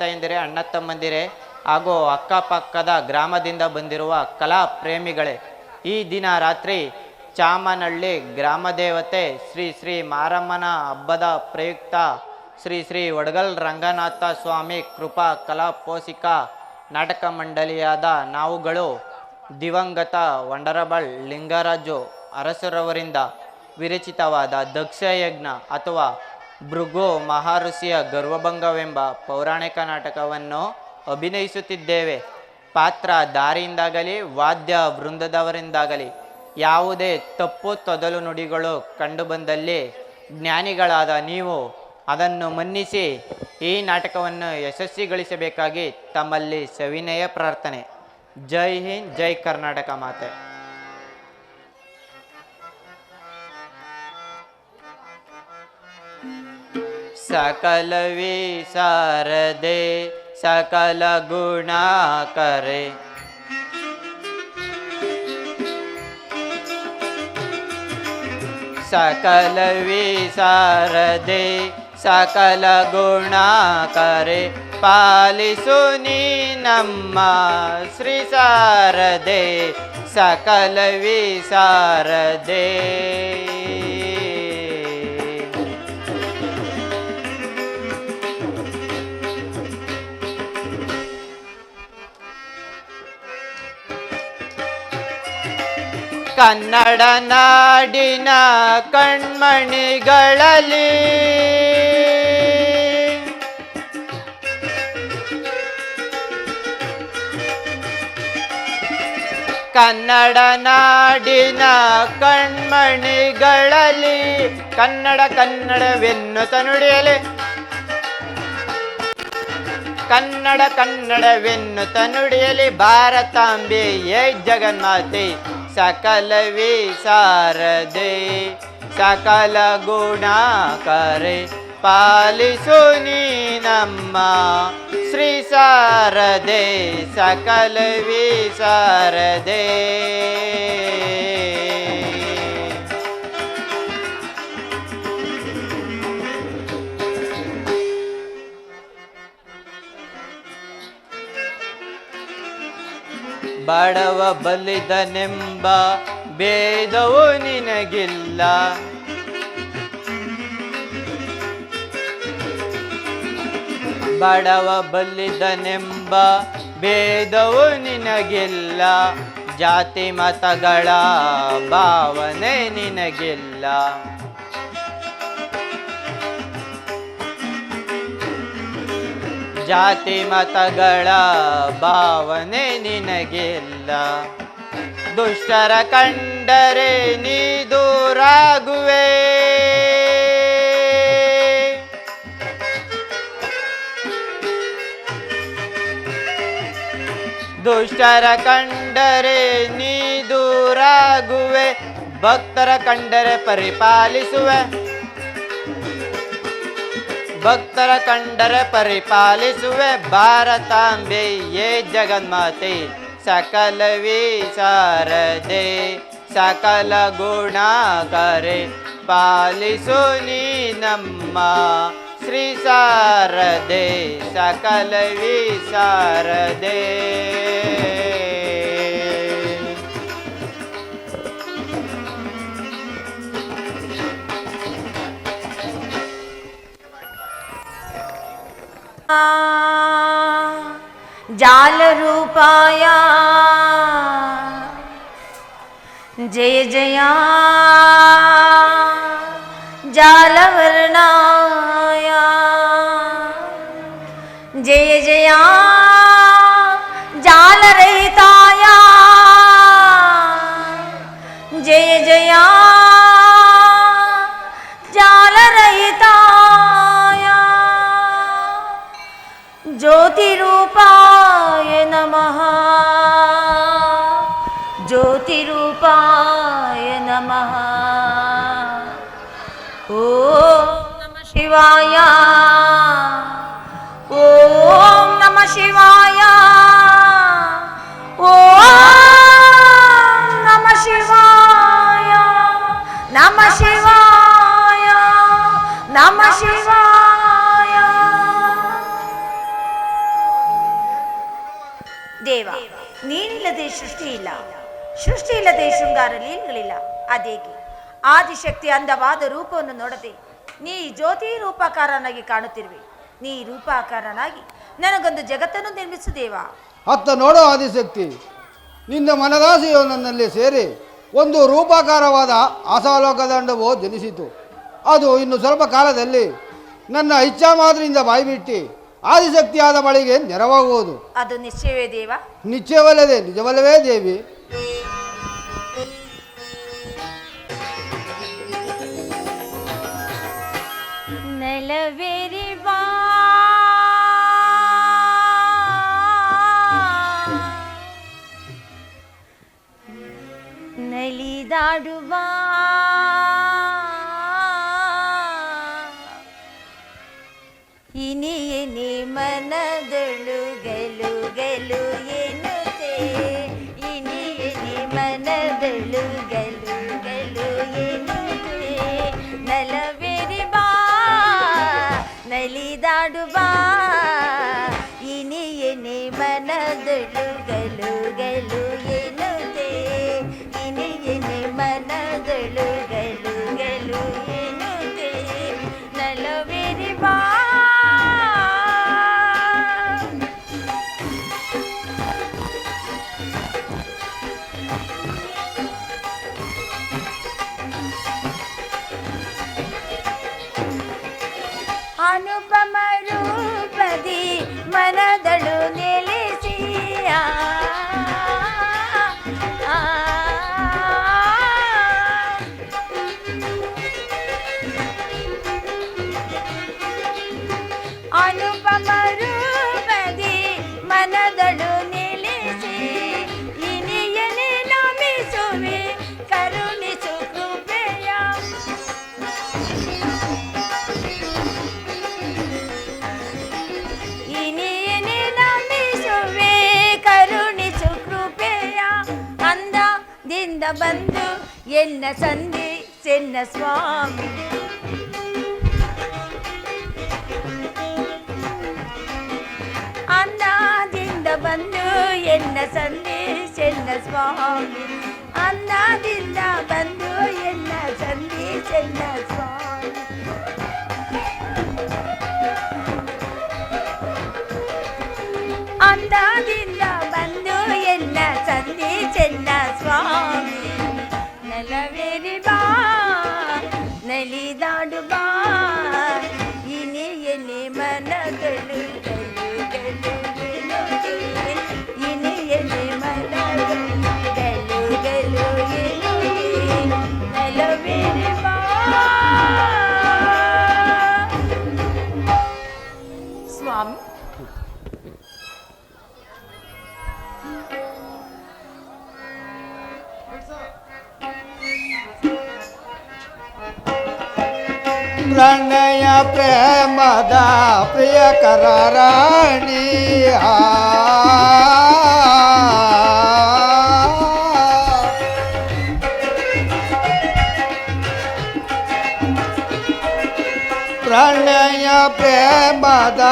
ತಾಯಂದಿರೇ, ಅಣ್ಣ ತಮ್ಮಂದಿರೇ ಹಾಗೂ ಅಕ್ಕಪಕ್ಕದ ಗ್ರಾಮದಿಂದ ಬಂದಿರುವ ಕಲಾ ಪ್ರೇಮಿಗಳೇ, ಈ ದಿನ ರಾತ್ರಿ ಚಾಮನಹಳ್ಳಿ ಗ್ರಾಮ ದೇವತೆ ಶ್ರೀ ಶ್ರೀ ಮಾರಮ್ಮನ ಹಬ್ಬದ ಪ್ರಯುಕ್ತ ಶ್ರೀ ಶ್ರೀ ಒಡಗಲ್ ರಂಗನಾಥ ಸ್ವಾಮಿ ಕೃಪಾ ಕಲಾ ಪೋಷಕ ನಾಟಕ ಮಂಡಳಿಯಾದ ನಾವುಗಳು ದಿವಂಗತ ವಂಡರಬಲ್ ಲಿಂಗರಾಜು ಅರಸರವರಿಂದ ವಿರಚಿತವಾದ ದಕ್ಷಯಜ್ಞ ಅಥವಾ ಭೃಗು ಮಹಾಋಷಿಯ ಗರ್ವಭಂಗವೆಂಬ ಪೌರಾಣಿಕ ನಾಟಕವನ್ನು ಅಭಿನಯಿಸುತ್ತಿದ್ದೇವೆ. ಪಾತ್ರ ದಾರಿಯಿಂದಾಗಲಿ ವಾದ್ಯ ವೃಂದದವರಿಂದಾಗಲಿ ಯಾವುದೇ ತಪ್ಪು ತೊದಲು ನುಡಿಗಳು ಕಂಡುಬಂದಲ್ಲಿ ಜ್ಞಾನಿಗಳಾದ ನೀವು ಅದನ್ನು ಮನ್ನಿಸಿ ಈ ನಾಟಕವನ್ನು ಯಶಸ್ವಿಗೊಳಿಸಬೇಕಾಗಿ ತಮ್ಮಲ್ಲಿ ಸವಿನಯ ಪ್ರಾರ್ಥನೆ. ಜೈ ಹಿಂದ್, ಜೈ ಕರ್ನಾಟಕ ಮಾತೆ. ಸಕಲ ವಿಸಾರದೆ ಸಕಲ ಗುಣ ಕರೆ, ಸಕಲ ವಿಸಾರದೆ ಸಕಲ ಗುಣ ಕರೆ, ಪಾಲಿಸು ನೀ ನಮ್ಮ ಶ್ರೀ ಸಾರದೆ ಸಕಲ ವಿಸಾರದೆ. ಕನ್ನಡ ನಾಡಿನ ಕಣ್ಮಣಿಗಳಲ್ಲಿ ಕನ್ನಡ ನಾಡಿನ ಕಣ್ಮಣಿಗಳಲ್ಲಿ ಕನ್ನಡ ಕನ್ನಡವೆನ್ನುತ್ತ ನುಡಿಯಲಿ, ಕನ್ನಡ ಕನ್ನಡವೆನ್ನುತ್ತ ನುಡಿಯಲಿ, ಭಾರತಾಂಬೆಯೇ ಜಗನ್ಮಾತೆ ಸಕಲ ವಿಸಾರದೆ ಸಕಲ ಗುಣ ಕರೆ, ಪಾಲಿಸು ನೀ ನಮ್ಮ ಶ್ರೀ ಸಾರದೆ ಸಕಲ ವಿಸಾರದೆ. ಬಡವ ಬಲಿದನೆಂಬ ಭೇದವು ನಿನಗಿಲ್ಲ, ಬಡವ ಬಲಿದನೆಂಬ ಭೇದವು ನಿನಗಿಲ್ಲ, ಜಾತಿ ಮತಗಳ ಭಾವನೆ ನಿನಗಿಲ್ಲ, ಜಾತಿ ಮತಗಳ ಭಾವನೆ ನಿನಗಿಲ್ಲ. ದುಷ್ಟರ ಕಂಡರೆ ನೀ ದೂರಾಗುವೆ, ದುಷ್ಟರ ಕಂಡರೆ ನೀ ದೂರಾಗುವೆ, ಭಕ್ತರ ಕಂಡರೆ ಪರಿಪಾಲಿಸುವೆ, ಭಕ್ತರ ಕಂಡರೆ ಪರಿಪಾಲಿಸುವೆ, ಭಾರತಾಂಬೆಯೇ ಜಗನ್ಮಾತೆ ಸಕಲ ವಿಸಾರದೆ ಸಕಲ ಗುಣ ಕರೆ, ಪಾಲಿಸು ನೀ ನಮ್ಮ ಶ್ರೀ ಸಾರದೆ ಸಕಲ ವಿಸಾರದೆ. जाल रूपाय जय जया, जालवर्णाय जय जया, जालरहिताय जय जया, जालरहिताय ज्योतिरूपाय नमः, ज्योतिरूपाय नमः. ओम नमः शिवाय, ओम नमः शिवाय, ओम नमः शिवाय, नमः शिवाय, नमः शिवाय. ಸೃಷ್ಟಿ ಇಲ್ಲ, ಸೃಷ್ಟಿ ಇಲ್ಲದೆ ಶೃಂಗಾರ ಲೀಲೆಗಳಿಲ್ಲ. ಅದೇಕೆ ಆದಿಶಕ್ತಿ ಅಂದವಾದ ರೂಪವನ್ನು ನೋಡದೆ ನೀ ಜ್ಯೋತಿ ರೂಪಾಕಾರನಾಗಿ ಕಾಣುತ್ತಿರುವೆ. ನೀ ರೂಪಾಕಾರನಾಗಿ ನನಗೊಂದು ಜಗತ್ತನ್ನು ನಿರ್ಮಿಸುದೇವಾ. ಅತ್ತ ನೋಡೋ ಆದಿಶಕ್ತಿ, ನಿನ್ನ ಮನದಾಸೆಯು ನನ್ನಲ್ಲಿ ಸೇರಿ ಒಂದು ರೂಪಾಕಾರವಾದ ಆಸಾಲೋಕದಂಡವು ಜನಿಸಿತು. ಅದು ಇನ್ನು ಸ್ವಲ್ಪ ಕಾಲದಲ್ಲಿ ನನ್ನ ಇಚ್ಛಾ ಮಾತ್ರದಿಂದ ಬಾಯ್ಬಿಟ್ಟು ಆದಿಶಕ್ತಿಯಾದ ಬಳಿಗೆ ನೆರವಾಗುವುದು. ಅದು ನಿಶ್ಚಯವೇ ದೇವ? ನಿಶ್ಚಯವಲ್ಲದೆ ನಿಜವಲ್ಲವೇ ದೇವಿ? ನೆಲವೇರಿ ಬಾ ನಲಿದಾಡುವ ಇನಿಯನೆ ಮನದಳು ಗೆಲು ಗೆಲು ಎನ್ನುತ್ತೆ, ಇನಿಯನೆ ಮನದಳು ಗೆಲು ಗೆಲು ಎನ್ನುತ್ತೆ. ನಲವೇರಿ ಬಾ ನಲಿದಾಡುವ ಇನಿಯನೆ ಮನದಳು ಗೆಲು ಗೆಲು ಎನ್ನುತ್ತೆ, ಇನಿಯನೆ ಮನದಳು ಗೆಲು ಗೆಲು ಎನ್ನುತ್ತೆ. ನಲವೇರಿ ಬಾ ಅನುಪಮ ರೂಪದಿ ಮನದಳು ನೆಲೆಸಿ ಅನುಪಮ ರೂಪದಿ ಮನದಳು ನೆಲೆಸಿ ಇನಿಯನೆ ನಮಿಸುವೆ ಕರುಣಿಸು ಕೃಪೆಯ. ಇನಿಯನೆ ನಮಿಸುವೆ ಕರುಣಿಸು ಕೃಪೆಯ. ಅಂದದಿಂದ ಬಂದು ಎನ್ನ ಸಂಧಿ ಚೆನ್ನ ಸ್ವಾಮಿ, ಅನ್ನದಿಂದ ಬಂದು ಎನ್ನ ಸಂಧಿ ಚೆನ್ನ ಸ್ವಾಮಿ, ಅನ್ನದಿಂದ ಬಂದು ಎನ್ನ ಸಂಧಿ ಚೆನ್ನ ಸ್ವಾಮಿ. ಅಂದದಿಂದ ಬಂದು ಎನ್ನ ಸಂಧಿ ಚೆನ್ನ ಸ್ವಾಮಿ. ನಲವೇರಿ ಬಾ ನಲಿದಾಡು ಬಾ ಇನಿಯನೆ ಮನಗಳು ಗೆಲು ಗೆಲು ಗೆಲುವೆ, ಇನಿಯನೆ ಮನಗಳು ಗೆಲು ಗೆಲು ಗೆಲುವೆ. ನಲವೇರಿ ಬಾ ಸ್ವಾಮಿ. ಪ್ರಣಯ ಪ್ರೇಮದ ಪ್ರಿಯಕರ ರಾಣಿ ಪ್ರಣಯ ಪ್ರೇಮದ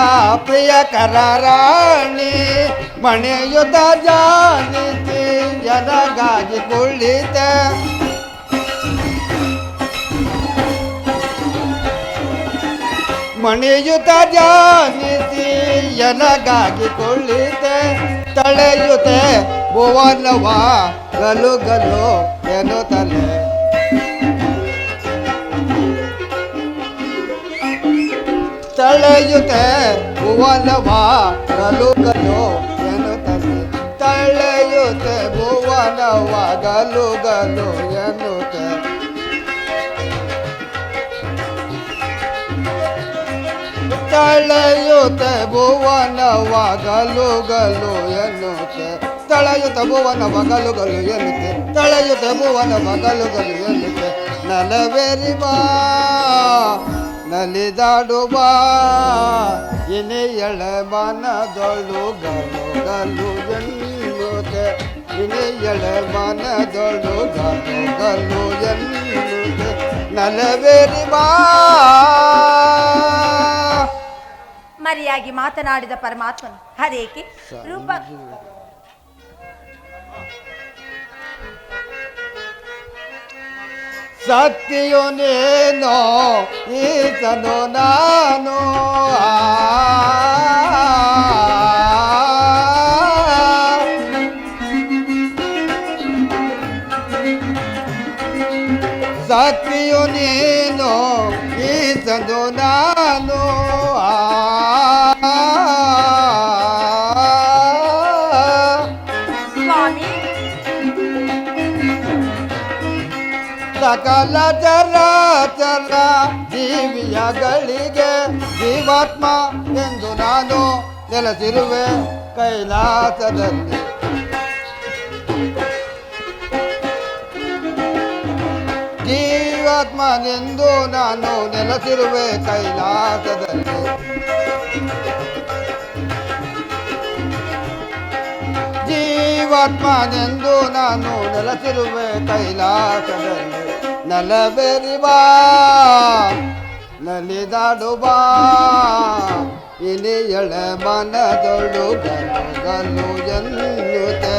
ಪ್ರಿಯಕರ ರಾಣಿ, ಮಣಿಯುತ ಜಾನಿತಿ ಜನಗಾಗಿ ಕುಳಿತ. ಮಣಿಯುತ ಜಾನಿತಿ ಎನಗಾಗಿ ಕುಳಿತೆ, ತಳೆಯುತ್ತೆ ಭುವನವ ಗಲು ಗಲು ಎನ್ನುತ್ತಲೆ. ತಳೆಯುತ್ತೆ ಭುವನವ ಗಲು ಗಲು ಎನ್ನುತ್ತಲೆ, ತಳೆಯುತ್ತೆ ಭುವನವ ಗಲು ಗಲು ಎನ್ನುತ್ತೆ. ತಳೆಯುತ್ತೆ ಭುವನವ ಗಲು ಗಲು ಎನ್ನುತ್ತೆ, ತಳೆಯುತ್ತ ಭುವನವ ಗಲು ಗಲು ಎನ್ನುತ್ತೆ, ತಳೆಯುತ್ತೆ ಭುವನವ ಗಲು ಗಲು ಎನ್ನುತ್ತೆ. ನಲವೇರಿ ಬಾ ನಲಿದಾಡು ಬಾ ಇನಿಯಳ ಮನದೊಳು ಗಲು ಗಲು ಎನ್ನುತ್ತೆ, ಇನಿಯಳ ಮನದೊಳು ಗಲು ಗಲು ಎನ್ನುತ್ತೆ. ನಲವೇರಿ ಬಾ. ಮರಿಯಾಗಿ ಮಾತನಾಡಿದ ಪರಮಾತ್ಮನು ಅದೇಕೆ ರೂಪ ಶಕ್ತಿಯು ನೀನು ಈತನು ನಾನು ಶಕ್ತಿಯು ನೀನು ಈತನು ನಾನು ಸ್ವಾಮಿ, ಸಕಲ ಚರಾಚರ ಜೀವಿಯಗಳಿಗೆ ಜೀವಾತ್ಮ ಎಂದು ನಾನು ನೆಲೆಸಿರುವೆ ಕೈಲಾಸದಲ್ಲಿ. ಜೀವಾತ್ಮನೆಂದು ನಾನು ನೆಲೆಸಿರುವೆ ಕೈಲಾಸದಲ್ಲಿ. ಜೀವಾತ್ಮನೆಂದು ನಾನು ನೆಲೆಸಿರುವೆ ಕೈಲಾಸದಲ್ಲಿ. ನಲಬೆರಿಬಾ ನಲಿದಾಡುಬಾ ಇಲಿಯಳ ಮನದೊಳು ಗಲು ಗಲು ಎನ್ನುತ್ತೆ.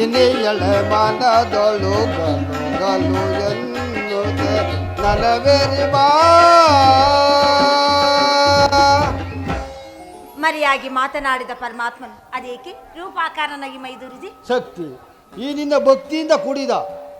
ಇಲಿಯಳ ಮನದೊಳು ಗಲು ಗಲು ಎನ್ನುತ್ತೆ. ನಲಬೆರಿಬಾ ಮರೆಯಾಗಿ ಮಾತನಾಡಿದ ಪರಮಾತ್ಮನು ಅದೇಕೆ ರೂಪಾಕಾರನಾಗಿ ಮೈದೂರಿದೆ? ಶಕ್ತಿ, ಈ ನಿನ್ನ ಭಕ್ತಿಯಿಂದ ಕೂಡಿದ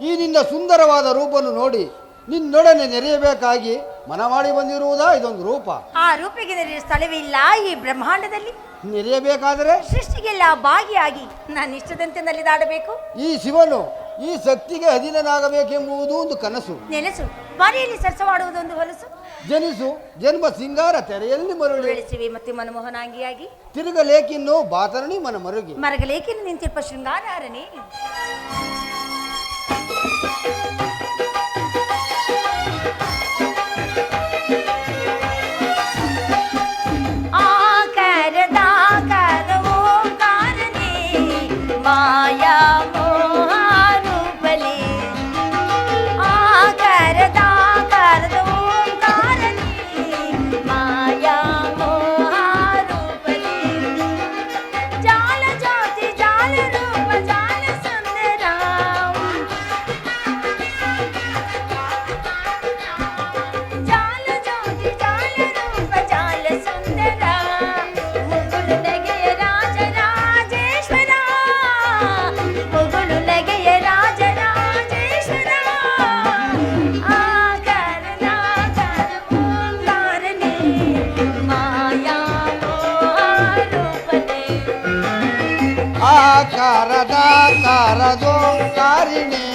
ಈ ನಿನ್ನ ಸುಂದರವಾದ ರೂಪವನ್ನು ನೋಡಿ ನಿನ್ನೊಡನೆ ನೆರೆಯಬೇಕಾಗಿ ಮನ ಮಾಡಿ ಬಂದಿರುವುದಾ ಇದೊಂದು ರೂಪ? ಆ ರೂಪಿಗೆ ನೆರೆಯುವ ಸ್ಥಳವೇ ಇಲ್ಲ ಈ ಬ್ರಹ್ಮಾಂಡದಲ್ಲಿ. ನೆರೆಯಬೇಕಾದರೆ ಸೃಷ್ಟಿಗೆಲ್ಲ ಭಾಗಿಯಾಗಿ ನಾನು ಇಷ್ಟದಂತೆ ನಲಿದಾಡಬೇಕು. ಈ ಶಿವನು ಈ ಶಕ್ತಿಗೆ ಅಧೀನನಾಗಬೇಕೆಂಬುದು ಒಂದು ಕನಸು. ನೆಲೆಸು ಬಾರಿಯಲ್ಲಿ ಸರಸವಾಡುವುದೊಂದು ಹೊಲಸು. ಜನಿಸು ಜನ್ಮ ಸಿಂಗಾರ ತೆರೆಯಲ್ಲಿ ಮರಳು. ಬೆಳೆಸಿವೆ ಮತ್ತೆ ಮನಮೋಹನಾಂಗಿಯಾಗಿ ತಿರುಗಲೇಕಿನ್ನು ಬಾತರಣಿ ಮನ ಮರುಗಿ. ಮರಗಲೇಕಿನ ನಿಂತಿರುವ ಶೃಂಗಾರನೇ. ಮಾಯಾ ಮೋಹಾರೂಪಲಿ ಆಕಾರದ ಓಂಕಾರನಿ ಮಾಯಾ ಮೋಹಾರೂಪಲಿ ಜಾಲ ಜ್ಯೋತಿ ಜಾಲ ರೂಪ ಜಾಲ ಸುಂದರ ಜಾಲ ಜ್ಯೋತಿ ಜಾಲ ರೂಪ ಜಾಲ ಸುಂದರ ಮುಗುಳು ನಗೆಯ ರಾಜ ರಾಜೇಶ್ವರ ಮುಗುಳು ನಗೆಯ ರಾಜ ರಾಜೇಶ್ವರ ಆಕಾರನ ಓಂಕಾರನೇ ಮಾಯಾ ಮೋಹಾರೂಪನೇ ಆಕಾರದ ಕಾರದೋಂಕಾರಿಣಿ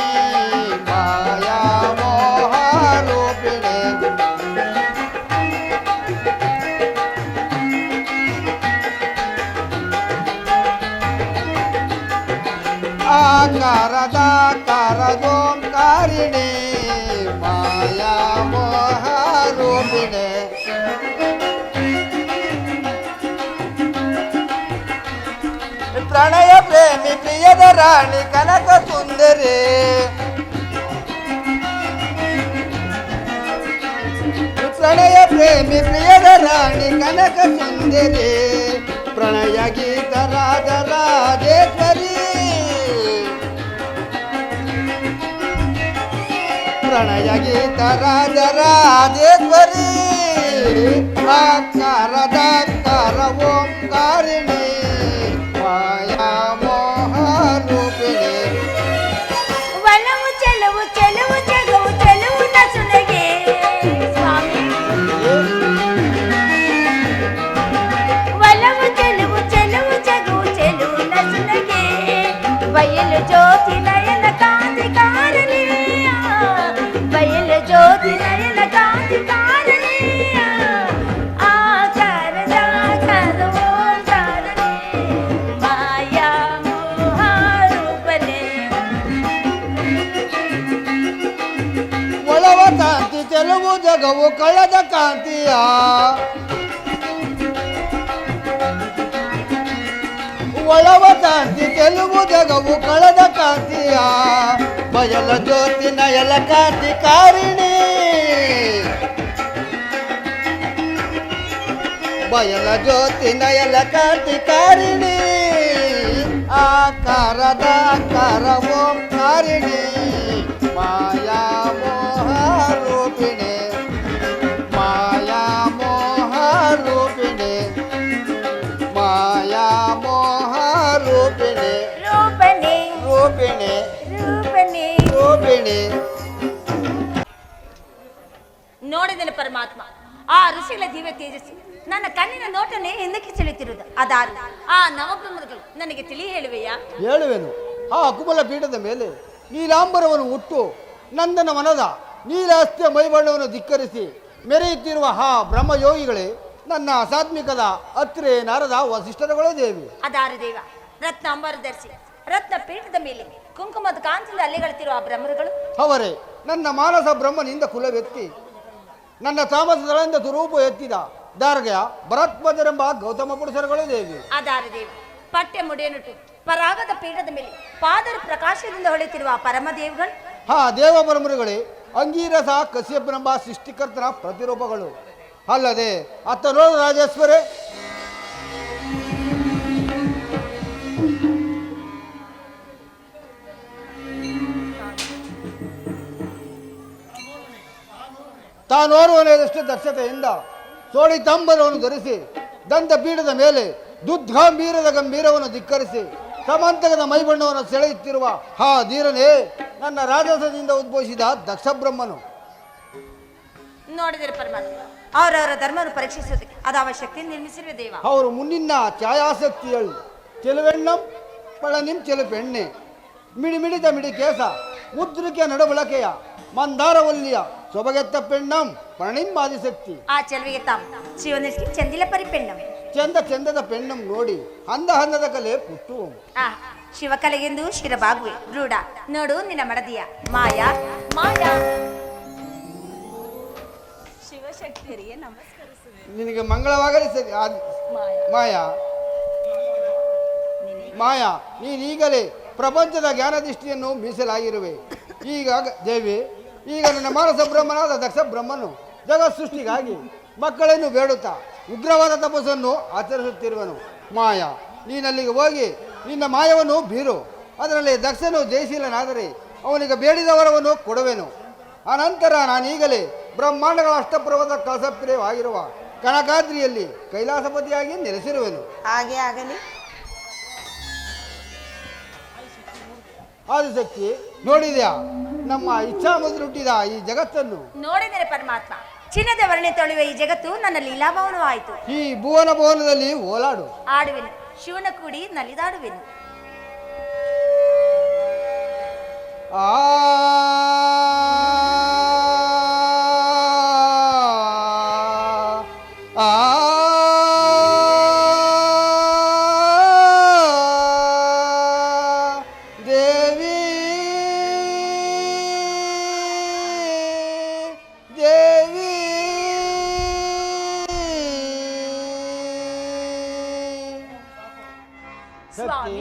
ಮಾಯಾ ಮೋಹಾರೂಪಿಣಿ. ಆಕಾರದ ಕಾರದೋಂಕಾರಿಣಿ ಮಾಯಾ ಮೋಹಾರೂಪಿಣಿ. ಪ್ರಣಯ ಪ್ರೇಮಿ ಪ್ರಿಯದ ರಾಣಿ ಕನಕ ಸುಂದರಿ ಪ್ರಣಯ ಪ್ರೇಮಿ ಪ್ರಿಯದ ರಾಣಿ ಕನಕ ಸುಂದರಿ ಪ್ರಣಯ ಗೀತ ರಾಜ ರಾಜೇಶ್ವರಿ ಪ್ರಣಯ ಗೀತ ರಾಜ ರಾಜೇಶ್ವರಿ ಆಕಾರದ ಕಾರ ಓಂಕಾರಿಣಿ ಮಾಯಾ ಮೋಹಾರೂಪಿಣಿ. ಒಲವು ಚೆಲುವು ಚೆಲುವು ಜಗವು ಚೆಲುವು ನಸುನಗೆ ಸ್ವಾಮಿ ಒಲವು ಚೆಲುವು ಚೆಲುವು ಜಗವು ಚೆಲುವು ನಸುನಗೆ ಬಯಲು ಜ್ಯೋತಿ ನಯನ ಕಾಂತಿ ಕಾರಣಿಯ ಬಯಲು ಜ್ಯೋತಿ ನಯನ ಕಾಂತಿ ಕಾರಣಿಯ ಆಕಾರದ ಓಂಕಾರನೇ ಮಾಯಾ ಮೋಹಾರೂಪನೇ ಒಳವ ಕಾಂತಿ ಚೆಲುವು ಜಗವು ಕಳೆದ ಕಾಂತಿಯ ಒಳವ ಕಾಂತಿ ಚೆಲುವು ಜಗವು ಕಳೆದ ಕಾಂತಿಯ ಬಯಲ ಜ್ಯೋತಿ ನಯಲ ಕಾಂತಿ ಕಾರಿಣಿ ಬಯಲ ಜ್ಯೋತಿ ನಯಲ ಕಾಂತಿ ಕಾರಿಣಿ ಆಕಾರದ ಆಕಾರ ಓಂಕಾರಿಣಿ ಮಾಯಾ ಮೋಹ ರೂಪಿಣಿ ಮಾಯಾ ಮೋಹ ರೂಪಿಣಿ ಮಾಯಾ ಮೋಹ ರೂಪಿಣಿ ರೂಪಣೆ ರೂಪಿಣಿ ರೂಪಣೆ ರೂಪಿಣಿ. ನೋಡಿದನು ಪರಮಾತ್ಮ, ಆ ಋಷಿಗಳ ದಿವ್ಯ ತೇಜಸ್ಸು ನನ್ನ ಕಣ್ಣಿನ ನೋಟನೆ ಹಿಂದಕ್ಕೆ ಸೆಳೆಯುತ್ತಿರುವುದು. ಅದಾರು ಆ ನವಬ್ರಹ್ಮಗಳು ನನಗೆ ತಿಳಿ ಹೇಳುವೆಯಾ? ಹೇಳುವೆನು. ಆ ಕುಮಲ ಪೀಠದ ಮೇಲೆ ನೀಲಾಂಬರವನ್ನು ಹುಟ್ಟು ನಂದನ ಮನದ ನೀಲಾಸ್ತ್ಯ ಮೈಬಣ್ಣವನ್ನು ಧಿಕ್ಕರಿಸಿ ಮೆರೆಯುತ್ತಿರುವ ಆ ಬ್ರಹ್ಮಯೋಗಿಗಳೇ ನನ್ನ ಅಸಾತ್ಮಿಕದ ಅತ್ರೆ ನಾರದ ವಸಿಷ್ಠರುಗಳೇ ದೇವಿ. ಅದಾರು ದೇವ ರತ್ನ ಅಂಬಾರು ಧರಿಸಿ ರತ್ನ ಪೀಠದ ಮೇಲೆ ಕುಂಕುಮದ ಕಾಂತಿಯಿಂದ ಅಲೆಗಳುತ್ತಿರುವ ಆ ಬ್ರಹ್ಮರುಗಳು ಅವರೇ ನನ್ನ ಮಾನಸ ಬ್ರಹ್ಮನಿಂದ ಕುಲವೆತ್ತಿ ನನ್ನ ತಾಮಸದಳಿಂದ ತುರೂಪ ಎತ್ತಿದ ದಾರ್ಗಯ ಭರತ್ಮಜರೆಂಬ ಗೌತಮ ಪುರುಷರುಗಳೇ ದೇವಿ. ಅದಾರು ದೇವ ಪಟ್ಟೆ ಮುಡಿಯನುಟ್ಟು ಪರಾಗದ ಪೀಠದ ಮೇಲೆ ಪಾದರ ಪ್ರಕಾಶದಿಂದ ಹೊಳೆತಿರುವ ಪರಮದೇವಗಳು. ಹಾ ದೇವ ಬ್ರಹ್ಮರುಗಳೇ ಅಂಗೀರಸ ಕಶ್ಯಪನೆಂಬ ಸೃಷ್ಟಿಕರ್ತನ ಪ್ರತಿರೂಪಗಳು. ಅಲ್ಲದೆ ಅತ್ತ ನೋಡು ರಾಜೇಶ್ವರೇ, ತಾನೋರ್ವನೆಯದಷ್ಟು ದಕ್ಷತೆಯಿಂದ ಸೋಳಿತಂಬರವನ್ನು ಧರಿಸಿ ದಂತ ಪೀಠದ ಮೇಲೆ ದುದ್ಗಂಭೀರದ ಗಂಭೀರವನ್ನು ಧಿಕ್ಕರಿಸಿ ಸಮಂತಕದ ಮೈಬಣ್ಣವನ್ನು ಸೆಳೆಯುತ್ತಿರುವ ಹಾ ಧೀರನೇ ನನ್ನ ರಾಜಸದಿಂದ ಉದ್ಭವಿಸಿದ ದಕ್ಷ ಬ್ರಹ್ಮನು. ನೋಡಿದರೆ ಪರಮಾತ್ಮ ಅವರವರ ಧರ್ಮವನ್ನು ಪರೀಕ್ಷಿಸೋದಕ್ಕೆ ಅದು ಅವಶ್ಯಕತೆ ನಿರ್ಮಿಸಿರುವ ದೇವ. ಅವರು ಮುನ್ನಿನ ಛಾಯಾಸಕ್ತಿಯಳು ಚೆಲುವೆಣ್ಣಂ ಪಳನಿಂ ಚೆಲುಪೆಣ್ಣೆ ಮಿಡಿಮಿಡಿದ ಮಿಡಿ ಕೇಸ ಮುದ್ರಿಕೆಯ ನಡುಬಳಕೆಯ ಮಂದಾರವಲ್ಲಿಯ ಸೊಬಗೆತ್ತ ಪೆಣ್ಣಂ ಪಳನಿಂ ಆದಿಶಕ್ತಿ. ಆ ಚೆಲುವಿಗೆ ತಾವು ಶಿವನಿಷ್ಠಿ ಚಂದಿಲ ಪರಿಪೆಣ್ಣಂ ಚಂದ ಚಂದದ ಪೆಣ್ಣಂ ನೋಡಿ ಅಂದ ಹಂದದ ಕಲೆ ಪುಟ್ಟು. ಆ ಶಿವಕಲೆಗೆಂದು ಶಿರಬಾಗುವೆ ರೂಢ ನೋಡು ನಿನ್ನ ಮಡದಿಯ ಮಾಯಾ ಮಾಯಾ. ಶಿವಶಕ್ತಿಯರಿಗೆ ನಮಸ್ಕರಿಸುವೆ. ನಿನಗೆ ಮಂಗಳವಾಗಲಿ ಸರಿ. ಮಾಯಾ ಮಾಯಾ ನೀನೀಗಲೇ ಪ್ರಪಂಚದ ಜ್ಞಾನದೃಷ್ಟಿಯನ್ನು ಮೀಸಲಾಗಿರುವೆ. ಈಗ ದೇವಿ ಈಗ ನನ್ನ ಮಾನಸ ಬ್ರಹ್ಮನಾದ ದಕ್ಷ ಬ್ರಹ್ಮನು ಜಗತ್ ಸೃಷ್ಟಿಗಾಗಿ ಮಕ್ಕಳನ್ನು ಬೇಡುತ್ತಾ ಉಗ್ರವಾದ ತಪಸ್ಸನ್ನು ಆಚರಿಸುತ್ತಿರುವನು. ಮಾಯಾ ನೀನಲ್ಲಿಗೆ ಹೋಗಿ ನಿನ್ನ ಮಾಯವನ್ನು ಬೀರು. ಅದರಲ್ಲಿ ದಕ್ಷನು ಜಯಶೀಲನಾದರೆ ಅವನಿಗೆ ಬೇಡಿದ ವರವನ್ನು ಕೊಡುವೆನು. ಅನಂತರ ನಾನೀಗಲೇ ಬ್ರಹ್ಮಾಂಡಗಳ ಅಷ್ಟಪರ್ವತ ಕಳಸಪ್ರಿಯವಾಗಿರುವ ಕನಕಾದ್ರಿಯಲ್ಲಿ ಕೈಲಾಸಪತಿಯಾಗಿ ನೆಲೆಸಿರುವೆನು. ಹಾಗೆ ಆಗಲಿ. ಆದಿಶಕ್ತಿ ನೋಡಿದ್ಯಾ ನಮ್ಮ ಇಚ್ಛಾಮುದ್ರೆ ಹುಟ್ಟಿದ ಈ ಜಗತ್ತನ್ನು? ನೋಡಿದರೆ ಪರಮಾತ್ಮ ಚಿನ್ನದ ವರ್ಣೆ ತೊಳೆಯುವ ಈ ಜಗತ್ತು ನನ್ನ ಲೀಲಾಭವನವಾಯಿತು. ಈ ಭುವನ ಭವನದಲ್ಲಿ ಓಲಾಡು ಆಡುವೆನು ಶಿವನ ಕೂಡಿ ನಲಿದಾಡುವೆನು. ಆ ಸ್ವಾಮಿ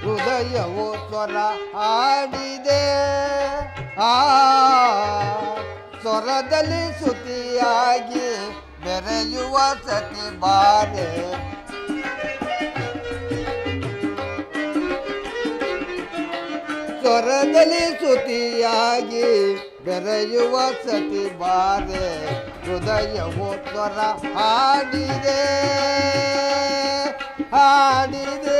ಹೃದಯವು ಸ್ವರ ಹಾಡಿದೆ ಆ ಸ್ವರದಲ್ಲಿ ಸ್ತುತಿಯಾಗಿ ಬೆರೆಯುವ ಸತಿ ಬಾರೆ ಸ್ವರದಲ್ಲಿ ಸ್ತುತಿಯಾಗಿ ಬೆರೆಯುವ ಸತಿ ಬಾರೆ ಹೃದಯವು ಸ್ವರ ಹಾಡಿದೆ ಹಾಡಿದೆ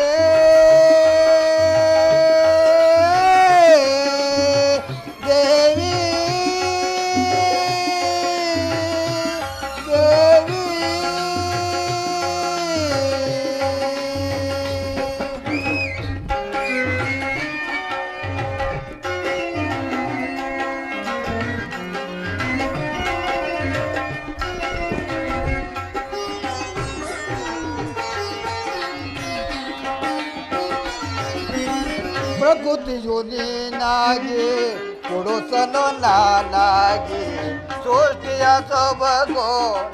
ದೇವಿ ದೇವಿ ಪ್ರಕೃತಿಯು ನೀನಾಗಿ ಕೊಡುಸನು ನಾನಾಗಿ ಸೃಷ್ಟಿಯ ಸೊಬಗು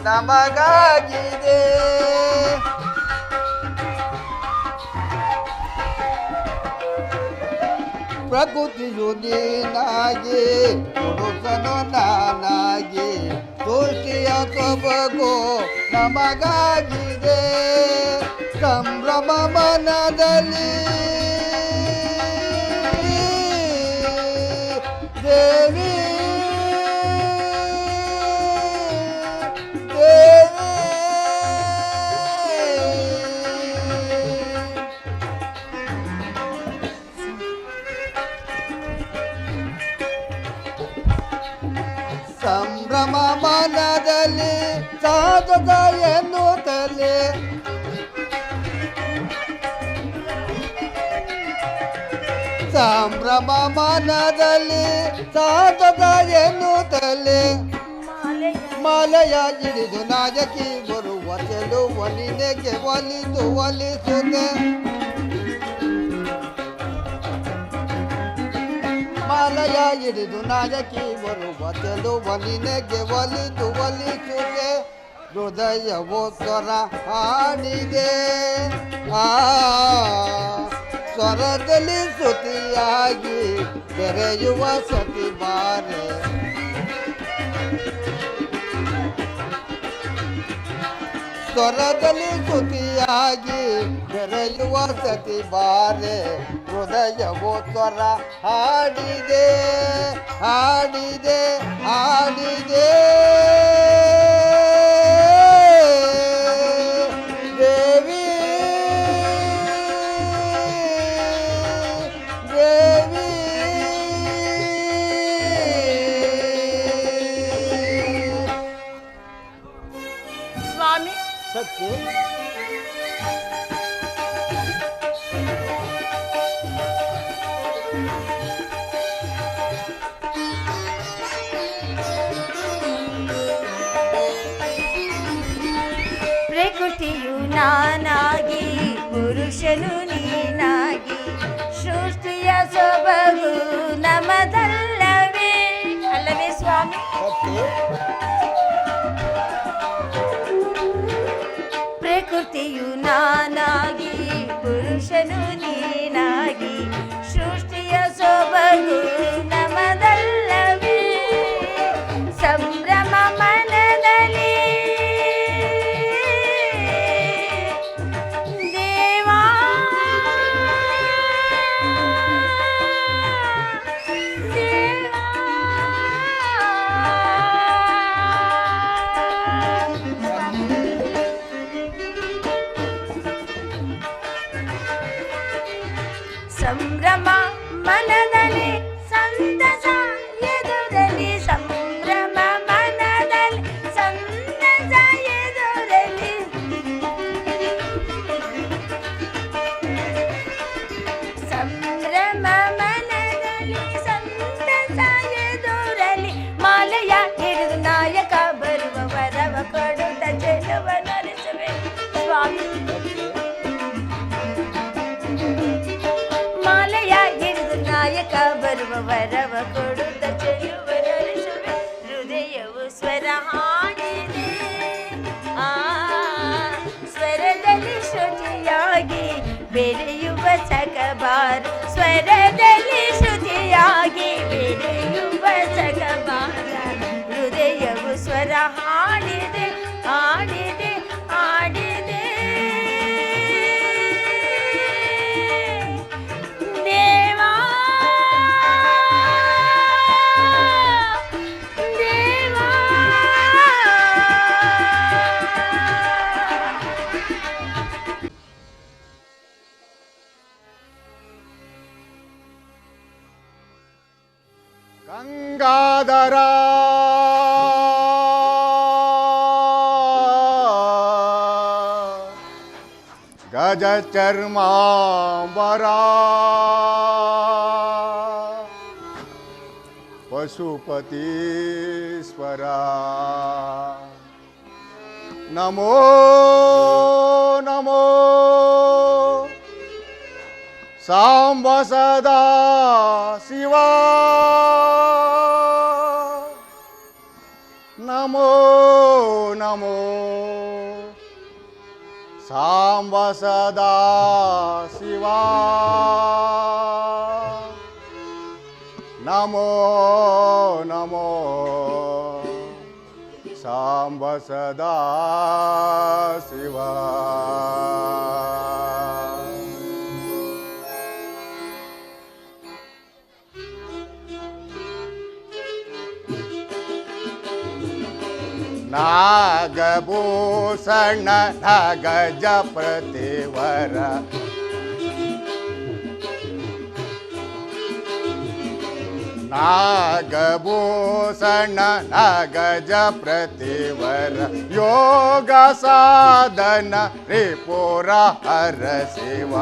ನಮಗಾಗಿದೆ ಪ್ರಕೃತಿಯು ನೀನಾಗಿ ಕೊಡುಸನು ನಾನಾಗಿ ಸೃಷ್ಟಿಯ ಸೊಬಗು ನಮಗಾಗಿದೆ ಸಂಭ್ರಮ ಮನದಲ್ಲಿ ದೇವಿ ದೇವಿ ಸಂಭ್ರಮ ಮನದಲ್ಲಿ ಸಾಧದ ಎನ್ನುತ್ತಲೇ ಸಂಭ್ರಮ ಮನದಲ್ಲಿ ಸಾಧದ ಎನ್ನುತ್ತಲೇ ಮಾಲೆಯ ಹಿಡಿದು ನಾಯಕಿ ಬರುವ ಚೆಲುವ ನಿನಗೆ ಒಲಿಸುತ್ತೆ ಮಾಲೆಯ ಹಿಡಿದು ನಾಯಕಿ ಬರುವ ಚೆಲುವ ನಿನಗೆ ಒಲಿಸುತ್ತೆ ಹೃದಯವೋ ಸ್ವರ ಹಾಡಿದೆ ಆ ಸ್ವರದಲ್ಲಿ ಸ್ತುತಿಯಾಗಿ ಬೆರೆಯುವ ಸತಿ ಬಾರೆ ಸ್ವರದಲ್ಲಿ ಸ್ತುತಿಯಾಗಿ ಬೆರೆಯುವ ಸತಿ ಬಾರೆ ಹೃದಯವೋ ಸ್ವರ ಹಾಡಿದೆ ಹಾಡಿದೆ ಹಾಡಿದೆ ದೇವಿ ದೇವಿ ಸ್ವಾಮಿ ಸತ್ಯ ಪ್ರಕೃತಿಯು ನಾನಾಗಿ ಪುರುಷನು ನೀನಾಗಿ ಸೃಷ್ಟಿಯ ಸೊಬಗು ನಮದಲ್ಲವೇ ಅಲ್ಲವೇ ಸ್ವಾಮಿ ಪ್ರಕೃತಿಯು ನಾನಾಗಿ ಪುರುಷನು ನೀನಾಗಿ ಸೃಷ್ಟಿಯ ಸೊಬಗು ನಮದಲ್ಲವೇ ಸಂಭ್ರಮ ಮನದಲ್ಲಿ ದೇವಾ ಸಂಭ್ರಮ ಮನದಲ್ಲಿ ಸಂತಸ ಎದುರಲಿ ಸಂಭ್ರಮ ಮನದಲ್ಲಿ ಸಂತಸ ಎದುರಲಿ ಸಂಭ್ರಮ ಮನದಲ್ಲಿ ಸಂತಸ ಎದುರಲಿ ಮಾಲೆಯ ಹಿಡಿದು ನಾಯಕ ಬರುವ ವರವ ಕೊಡುತ್ತ ಚೆಲುವ ನರಿಸುವೆ ಸ್ವಾಮಿ ಮಾಲೆಯ ಹಿಡಿದು ನಾಯಕ ಬರುವ ವರವ ಕೊಡುತ್ತ ಚೆಲುವ ನರಿಸುವೆ ಹೃದಯವು ಸ್ವರ ಹಾಡಿದೆ ಆ ಸ್ವರದಲ್ಲಿ ಶ್ರುತಿಯಾಗಿ ಬೆರೆಯುವ ಸಗಬಾರ ಸ್ವರದಲ್ಲಿ ಶ್ರುತಿಯಾಗಿ ಬೆರೆಯುವ ಸಗಬಾರ ಹೃದಯವು ಸ್ವರ ಹಾಡಿದೆ ಹಾಡಿದೆ ಹಾಡಿದೆ ದೇವಾ ದೇವಾ ಗಂಗಾಧರ ಗಜ ಚರ್ಮಾಂಬರ ಪಶುಪತೀಶ್ವರ ನಮೋ ನಮೋ ಸಾಂಬ ಸದಾ ಶಿವ ನಮೋ ನಮೋ ಸಾಂಬ ಸದಾ ಶಿವ ನಮೋ ನಮೋ ಸಾಂಬ ಸದಾ ಶಿವ. ನಾಗಭೂಷಣ ನಗಜ ಪ್ರತಿವರ ನಾಗಭೂಷಣ ನಗಜ ಪ್ರತಿವರ ಯೋಗ ಸಾಧನ ತ್ರಿಪುರ ಹರ ಶಿವ.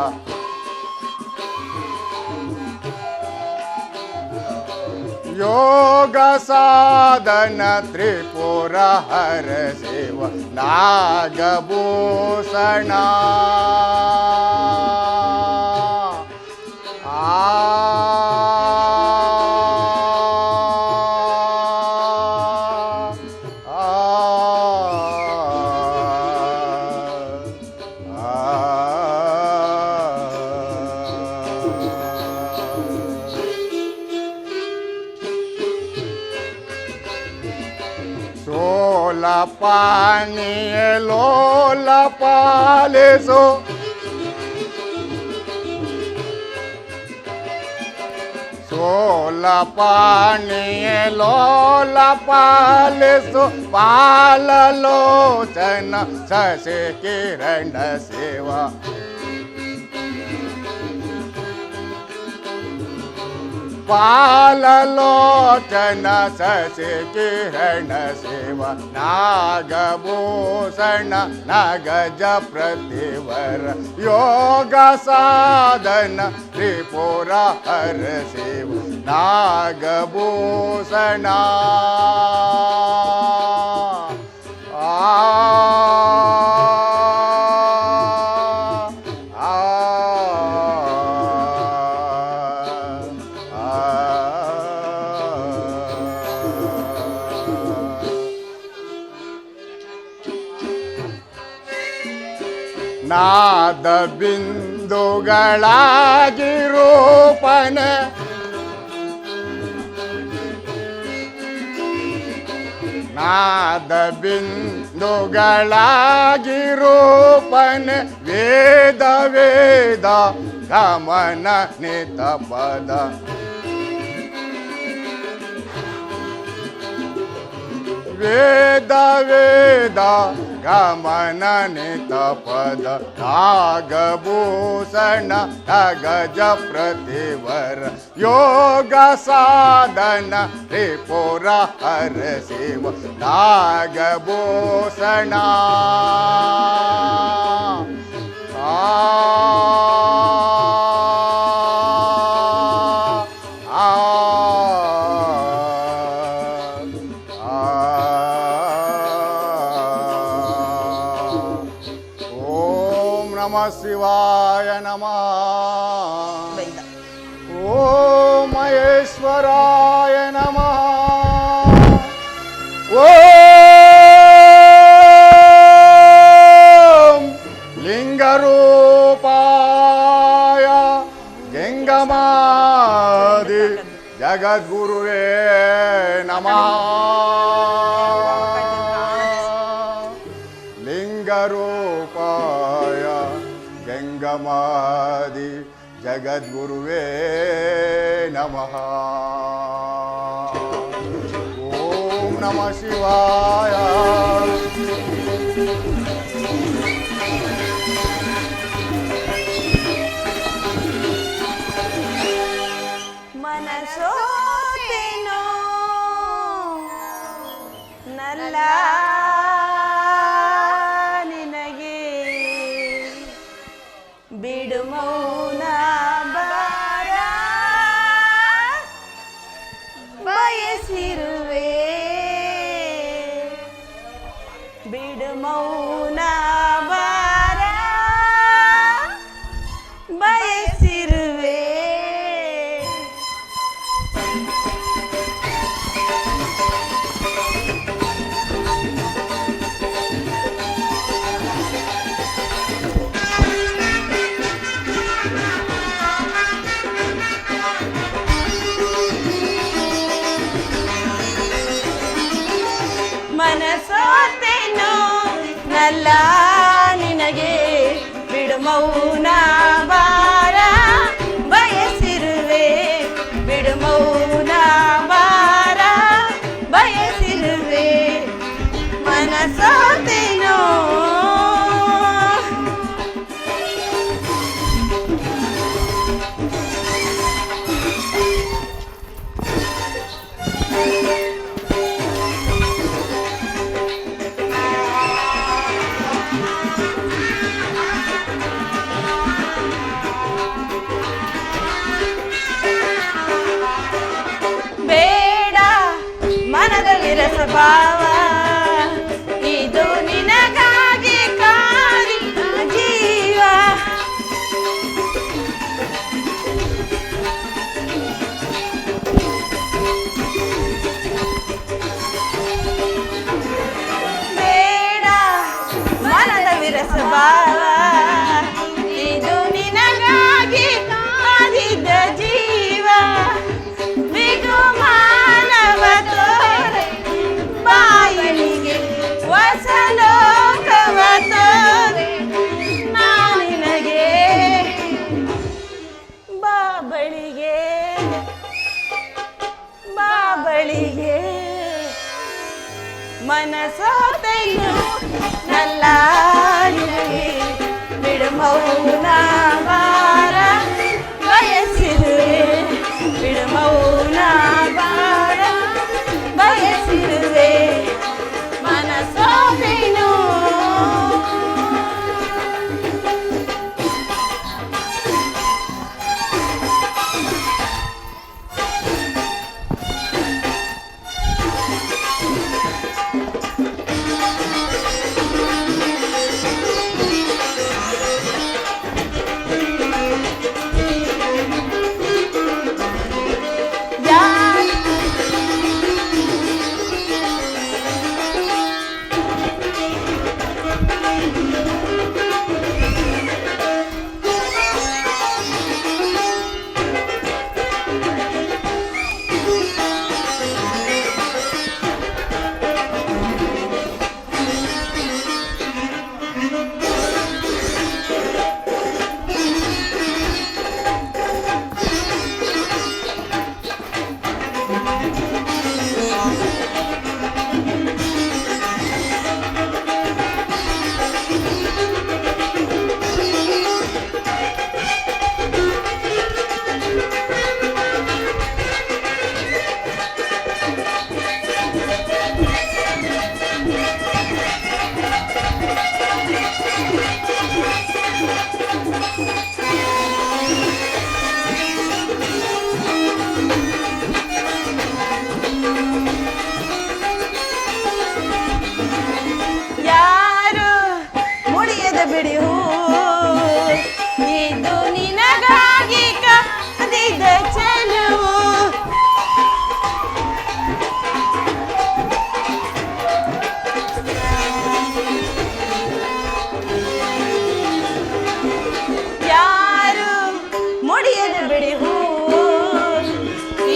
ಯೋಗ ಸಾಧನ ತ್ರಿಪುರ ಹರ ಶಿವ ನಾಗಭೂಷಣ. ಪಾಣಿಯ ಲೋಲ ಪಾಲಿಸು ಸೋಲ ಪಾಣಿಯ ಲೋಲ ಪಾಲಿಸು ಪಾಲಲೋಚನ ಶಶಿ ಕಿರಣ ಶಿವ. ಪಾಲಲೋಚನ ಶಶಿ ಕಿರಣ ಶಿವ ನಾಗಭೂಷಣ ನಗಜ ಪ್ರತಿವರ ಯೋಗ ಸಾಧನ ತ್ರಿಪುರ ಹರ ಶಿವ ನಾಗಭೂಷಣ. ನಾದ ಬಿಂದುಗಳಾಗಿ ರೂಪನ ನಾದ ಬಿಂದುಗಳಾಗಿ ರೂಪನ ವೇದ ವೇದ ಗಮನ ನಿತ ಪದ ವೇದ ವೇದ ಗಮನ ನಿತ ಪದ ನಾಗಭೂಷಣ ನಗಜ ಪ್ರತಿವರ ಯೋಗ ಸಾಧನ ತ್ರಿಪುರ ಹರ ಶಿವ ನಾಗಭೂಷಣ. ಶಿವಾಯ ನಮಃ. ಓಂ ಮಹೇಶ್ವರಾಯ ನಮಃ. ಓಂ ಲಿಂಗರೂಪಾಯ ಗಂಗಮಾದಿ ಜಗದ್ಗುರುವೇ ನಮಃ. ಲಿಂಗರೂಪಾಯ ಗಂಗಮಾದಿ ಜಗದ್ಗುರುವೇ ನಮಃ. ಓಂ ನಮಃ ಶಿವಾಯ. ಮನಸೋತೆನೋ ನಲ್ಲ ಬಿಡು ಮೌನ ಬಾರ ಬಯಸಿರುವೆ ಬಿಡು ಮೌನ ಬಾರ ಬಯಸಿರುವೆ ನಲ್ಲ ನಿನಗೆ ಬಿಡು ಮೌನ ಬಾರ ಬಯಸಿರುವೆ ಬಿಡು ಮೌನ ಬಾರ ಬಯಸಿರುವೆ ಮನಸೋತೇನೋ ಬೇಡ ಮನದಲ್ಲಿ ರಸಭಾವ ಇದು ನಿನಗಾಗಿ ಕಾರಿನ ಜೀವ ಬೇಡ ಮನದ ವಿರಸಭಾವ ಇದು ನಿನಗಾಗಿ ಕಾದಿದ್ದ ಜೀವ ಬಿಗು ಮಾನವ ತೋರೆ ಬಾಯಿಗೆ ಹೊಸ ಲೋಕವ ತೋರೆ ನಾನಿನಗೆ ಬಾಬಳಿಗೆ ಬಾಬಳಿಗೆ ಮನಸೋತೆನು ನಲ್ಲ ನಿನಗೆ ಬಿಡು ಮೌನ ಬಾರ ಬಯಸಿರುವೆ ಬಿಡು ಮೌನ ಬಾರ ಬಯಸಿರುವೆ ಮನಸೋತೆನು ಯಾರು ಮುಡಿಯದ ಬಿಡಿಯು ಇದು ನಿನಗಾಗಿ ಕಾದಿದ್ದ ಚೆಲುವು ಯಾರು ಮುಡಿಯದ ಬಿಡಿಯು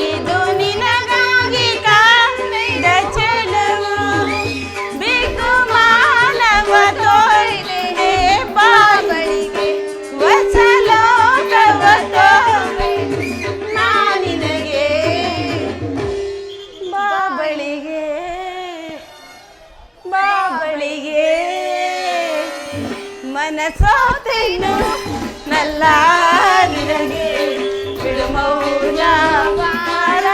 ಇದು ನಿನಗಾಗಿ ಕಾದಿದ್ದ ಚೆಲುವು ಬಿಗು ಮಾನವ ತೋರಿದೆ ಬಾಬಳಿಗೆ ಹೊಸ ಲೋಕವ ತೋರೆ ನಾನಿನಗೆ ಬಾಬಳಿಗೆ ಬಾಬಳಿಗೆ ಮನಸೋತೆನು ನಲ್ಲ ನಿನಗೆ ಬಿಡು ಮೌನ ಬಾರ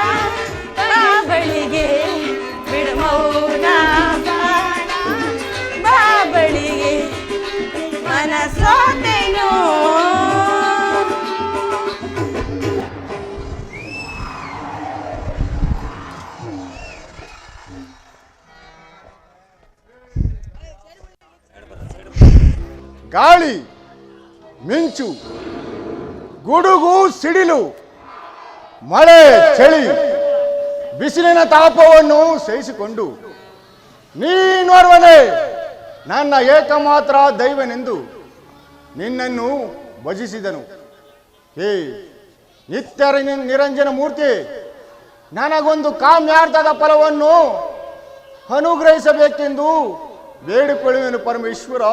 ಬಾಬಳಿಗೆ ಬಿಡು ಮೌನ ಬಾರ ಬಾಬಳಿಗೆ ಮನಸೋತೆನು ಗಾಳಿ ಮಿಂಚು ಗುಡುಗು ಸಿಡಿಲು ಮಳೆ ಚಳಿ ಬಿಸಿಲಿನ ತಾಪವನ್ನು ಸಹಿಸಿಕೊಂಡು ನೀನೋರ್ವನೇ ನನ್ನ ಏಕಮಾತ್ರ ದೈವನೆಂದು ನಿನ್ನನ್ನು ಭಜಿಸಿದನು. ಹೇ ನಿತ್ಯ ನಿರಂಜನ ಮೂರ್ತಿ, ನನಗೊಂದು ಕಾಮ್ಯಾರ್ಥದ ಫಲವನ್ನು ಅನುಗ್ರಹಿಸಬೇಕೆಂದು ಬೇಡಿಕೊಳ್ಳುವೆನು ಪರಮೇಶ್ವರ,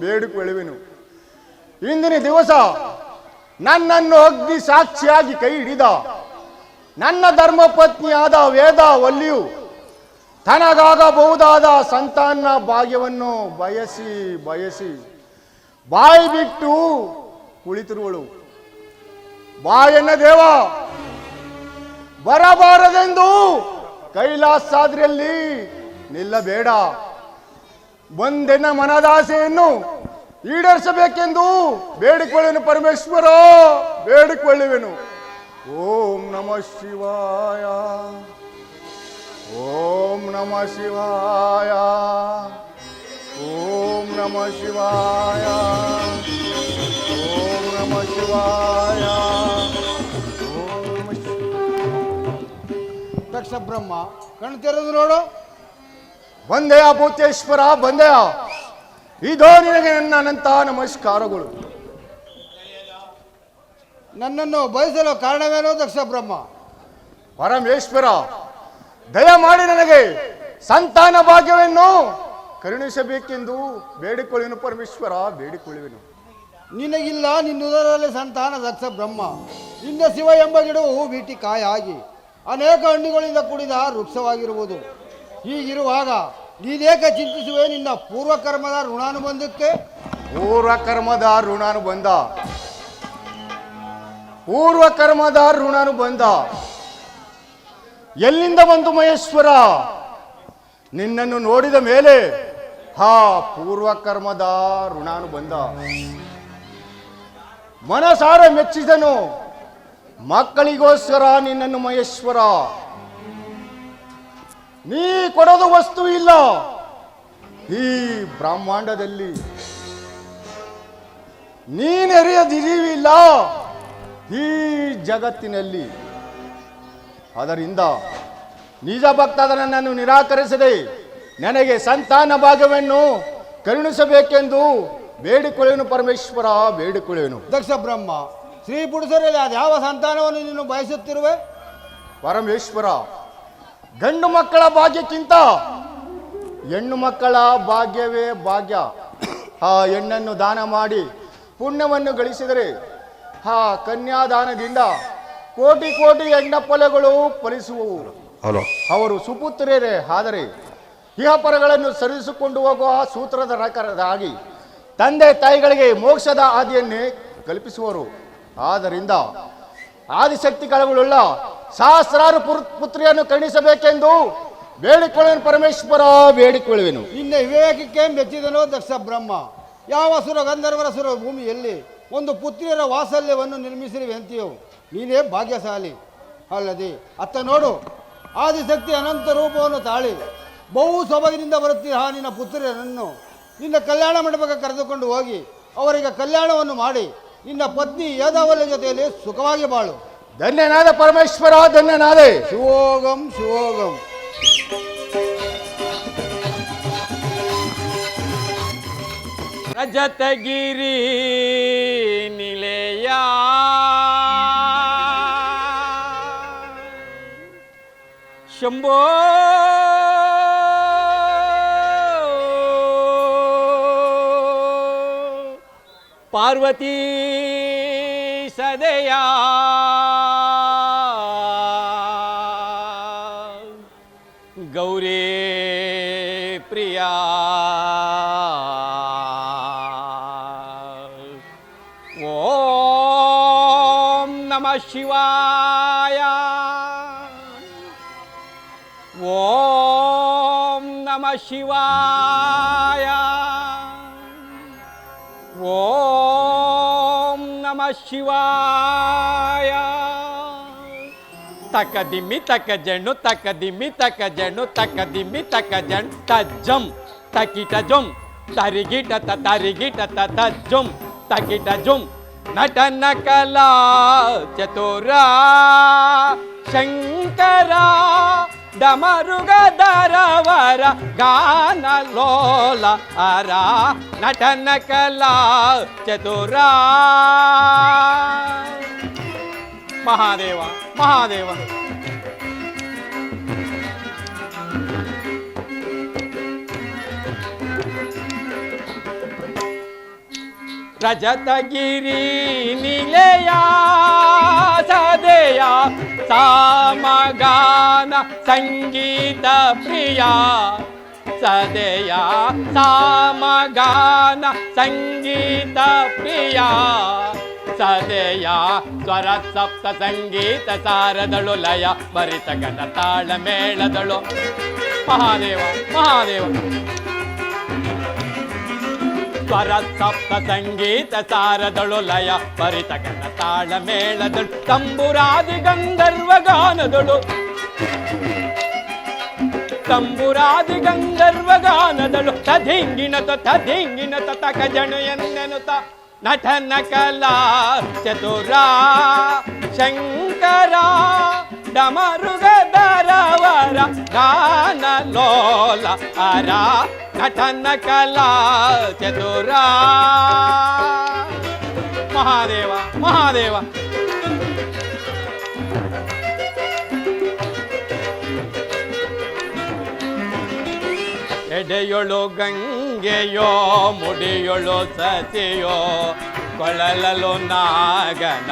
ಬೇಡಿಕೊಳ್ಳುವೆನು. ಇಂದಿನ ದಿವಸ ನನ್ನನ್ನು ಅಗ್ನಿ ಸಾಕ್ಷಿಯಾಗಿ ಕೈ ಹಿಡಿದ ನನ್ನ ಧರ್ಮಪತ್ನಿಯಾದ ವೇದವಲ್ಲಿಯು ತನಗಾಗಬಹುದಾದ ಸಂತಾನ ಭಾಗ್ಯವನ್ನು ಬಯಸಿ ಬಯಸಿ ಬಾಯಿ ಬಿಟ್ಟು ಕುಳಿತಿರುವಳು. ಬಾಯನ್ನ ದೇವ ಬರಬಾರದೆಂದು ಕೈಲಾಸಾದ್ರಿಯಲ್ಲಿ ನಿಲ್ಲಬೇಡ. ಬಂದೆನ್ನ ಮನದಾಸೆಯನ್ನು ಈಡೇರಿಸಬೇಕೆಂದು ಬೇಡಿಕೊಳ್ಳುವೆನು ಪರಮೇಶ್ವರ, ಬೇಡಿಕೊಳ್ಳುವೆನು. ಓಂ ನಮಃ ಶಿವಾಯ, ಓಂ ನಮಃ ಶಿವಾಯ, ಓಂ ನಮಃ ಶಿವಾಯ, ಓಂ ನಮಃ ಶಿವಾಯ, ಓಂ ನಮಃ ದಕ್ಷ ಬ್ರಹ್ಮ ಕಣ್ಣು ತೆರೆದು ನೋಡು. ಬಂದೆಯ ಭೂತೇಶ್ವರ, ಬಂದೆಯ. ಇದೋ ನಿನಗೆ ನನ್ನ ಅನಂತ ನಮಸ್ಕಾರಗಳು. ನನ್ನನ್ನು ಬಯಸಲು ಕಾರಣವೇನೋ ದಕ್ಷ ಬ್ರಹ್ಮ? ಪರಮೇಶ್ವರ, ದಯಮಾಡಿ ನನಗೆ ಸಂತಾನ ಭಾಗ್ಯವನ್ನು ಕರುಣಿಸಬೇಕೆಂದು ಬೇಡಿಕೊಳ್ಳುವೆನು ಪರಮೇಶ್ವರ, ಬೇಡಿಕೊಳ್ಳುವೆನು. ನಿನಗಿಲ್ಲ ನಿನ್ನುದರಲ್ಲಿ ಸಂತಾನ ದಕ್ಷ ಬ್ರಹ್ಮ. ನಿನ್ನ ಶಿವ ಎಂಬ ಗಿಡವು ಬೀಟಿ ಕಾಯಾಗಿ ಅನೇಕ ಹಣ್ಣುಗಳಿಂದ ಕೂಡಿದ ವೃಕ್ಷವಾಗಿರುವುದು. ಹೀಗಿರುವಾಗ ನೀನೇಕ ಚಿಂತಿಸುವೆ ನಿನ್ನ ಪೂರ್ವಕರ್ಮದ ಋಣಾನುಬಂಧಕ್ಕೆ? ಪೂರ್ವಕರ್ಮದ ಋಣಾನುಬಂಧ, ಪೂರ್ವಕರ್ಮದ ಋಣಾನುಬಂಧ ಎಲ್ಲಿಂದ ಬಂತು ಮಹೇಶ್ವರ? ನಿನ್ನನ್ನು ನೋಡಿದ ಮೇಲೆ ಪೂರ್ವಕರ್ಮದ ಋಣಾನುಬಂಧ ಮನಸಾರ ಮೆಚ್ಚಿದನು ಮಕ್ಕಳಿಗೋಸ್ಕರ ನಿನ್ನನ್ನು ಮಹೇಶ್ವರ. ನೀ ಕೊಡೋದು ವಸ್ತು ಇಲ್ಲ ಈ ಬ್ರಹ್ಮಾಂಡದಲ್ಲಿ, ನೀನೆರೆಯದಿರಿವಿಲ್ಲ ಈ ಜಗತ್ತಿನಲ್ಲಿ. ಅದರಿಂದ ನಿಜ ಭಕ್ತದ ನನ್ನನ್ನು ನಿರಾಕರಿಸದೆ ನನಗೆ ಸಂತಾನ ಭಾಗ್ಯವನ್ನು ಕರುಣಿಸಬೇಕೆಂದು ಬೇಡಿಕೊಳ್ಳುವೆನು ಪರಮೇಶ್ವರ, ಬೇಡಿಕೊಳ್ಳುವೆನು. ದಕ್ಷ ಬ್ರಹ್ಮ, ಶ್ರೀ ಪುರುಷರಲ್ಲಿ ಯಾವ ಸಂತಾನವನ್ನು ನೀನು ಬಯಸುತ್ತಿರುವೆ? ಪರಮೇಶ್ವರ, ಗಂಡು ಮಕ್ಕಳ ಭಾಗ್ಯಕ್ಕಿಂತ ಹೆಣ್ಣು ಮಕ್ಕಳ ಭಾಗ್ಯವೇ ಭಾಗ್ಯ. ಆ ಹೆಣ್ಣನ್ನು ದಾನ ಮಾಡಿ ಪುಣ್ಯವನ್ನು ಗಳಿಸಿದರೆ ಕನ್ಯಾದಾನದಿಂದ ಕೋಟಿ ಕೋಟಿ ಹೆಣ್ಣಪ್ಪಲೆಗಳು ಫಲಿಸುವವು. ಅವರು ಸುಪುತ್ರರೇ ಆದರೆ ಇಹಪರಗಳನ್ನು ಸರಿಸಿಕೊಂಡು ಹೋಗುವ ಸೂತ್ರದ ರಕರಾಗಿ ತಂದೆ ತಾಯಿಗಳಿಗೆ ಮೋಕ್ಷದ ಹಾದಿಯನ್ನೇ ಕಲ್ಪಿಸುವರು. ಆದ್ದರಿಂದ ಆದಿಶಕ್ತಿ ಕಳಗಳುಳ್ಳ ಸಹಸ್ರಾರು ಪುತ್ರಿಯನ್ನು ಕರುಣಿಸಬೇಕೆಂದು ಬೇಡಿಕೊಳ್ಳುವೆನು ಪರಮೇಶ್ವರ, ಬೇಡಿಕೊಳ್ಳುವೆನು. ನಿನ್ನ ವಿವೇಕಕ್ಕೆ ಮೆಚ್ಚಿದನೋ ದಕ್ಷ ಬ್ರಹ್ಮ. ಯಾವ ಸುರ ಗಂಧರ್ವರ ಸುರ ಭೂಮಿಯಲ್ಲಿ ಒಂದು ಪುತ್ರಿಯರ ವಾತ್ಸಲ್ಯವನ್ನು ನಿರ್ಮಿಸಿರುವೆ ಅಂತೀಯೋ, ನೀನೇ ಭಾಗ್ಯಶಾಲಿ. ಅಲ್ಲದೆ ಅತ್ತ ನೋಡು, ಆದಿಶಕ್ತಿ ಅನಂತ ರೂಪವನ್ನು ತಾಳಿ ಬಹು ಸೊಬಗಿನಿಂದ ಬರುತ್ತಿರುವ ನಿನ್ನ ಪುತ್ರಿಯರನ್ನು ನಿನ್ನ ಕಲ್ಯಾಣ ಮಂಟಪಕ್ಕೆ ಕರೆದುಕೊಂಡು ಹೋಗಿ ಅವರಿಗೆ ಕಲ್ಯಾಣವನ್ನು ಮಾಡಿ ನಿನ್ನ ಪತ್ನಿ ಯದಾವಲ್ಯ ಜೊತೆಯಲ್ಲಿ ಸುಖವಾಗಿ ಬಾಳು. ಧನ್ಯನಾದ ಪರಮೇಶ್ವರ, ಧನ್ಯನಾದೆ. ಶಿವೋಗಂ ಶಿವೋಗಂ. ರಜತಗಿರಿ ನಿಲಯ ಶಂಭೋ ಪಾರ್ವತಿ ಸದೆಯ ಗೌರಿ ಪ್ರಿಯ ಓಂ ನಮಃ ಶಿವಾಯ, ಓಂ ನಮಃ ಶಿವಾಯ, ಓಂ ನಮಃ ಶಿವಾಯ. ತಕದಿಮ್ಮಿ ತಕ ಜಣ್ಣು ತಕದಿಮ್ಮಿ ತಕ ಜಣ್ಣು ತಕದಿಮ್ಮಿ ತಕ ಜಣ್ ತಜ್ಜಂ ತಕಿಟ ಜುಂ ತರಿಗಿಟ ತರಿಗಿಟ ತಜ್ಜುಂ ತಕಿಟ ಜುಂ. ನಟನ ಕಲಾ ಚತುರ ಶಂಕರ ಡಮರುಗದರವರ ಗಾನ ಲೋಲ ಅರ. ನಟನ ಕಲಾ ಚತುರ ಮಹಾದೇವ ಮಹಾದೇವ. ರಜತಗಿರಿ ನಿಲಯ ಸದೆಯ ಸಾಮಗಾನ ಸಂಗೀತ ಪ್ರಿಯ ಸದೆಯ ಸಾಮಗಾನ ಸಂಗೀತ ಪ್ರಿಯ ಸದೆಯ ಸ್ವರ ಸಪ್ತ ಸಂಗೀತ ಸಾರದಳು ಲಯ ಭರಿತ ಗಣ ತಾಳ ಮೇಳದಳು ಮಹಾದೇವ ಮಹಾದೇವ ಸ್ವರ ಸಪ್ತ ಸಂಗೀತ ಸಾರದಳು ಲಯ ಭರಿತ ಗಣ ತಾಳ ಮೇಳದಳು ತಂಬುರಾದಿ ಗಂಧರ್ವ ಗಾನದಳು ತಂಬುರಾದಿ ಗಂಧರ್ವ ಗಾನದಳು ತಧಿಂಗಿನ ತಕ ಜಣು ಎನ್ನೆನುತ ನಟನ ಕಲಾ ಚತುರ ಶಂಕರ ಡಮರುಗದರವರ ಗಾನ ಲೋಲ ಅರ ನಟನ ಕಲಾ ಚತುರ ಮಹಾದೇವ ಮಹಾದೇವ ಎಡೆಯೊಳು ಗಂಗೆಯೋ ಮುಡಿಯೊಳು ಸತಿಯೋ ಕೊಳಲಲು ನಾಗನ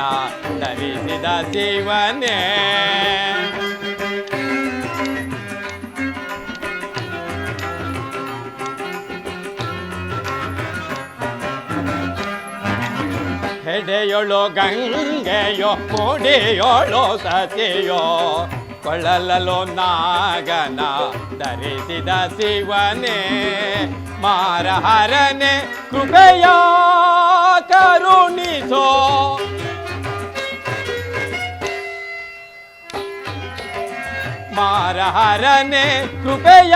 ಧರಿಸಿದ ಶಿವನೇ ಎಡೆಯೊಳು ಗಂಗೆಯೋ ಮುಡಿಯೊಳು ಸತಿಯೋ ಕೊಳ್ಳಲಲು ನಾಗನ ಧರಿಸಿದ ಶಿವನೇ ಮಾರಹರನೆ ಕೃಪೆಯ ಕರುಣಿಸೋ ಮಾರಹರನೆ ಕೃಪೆಯ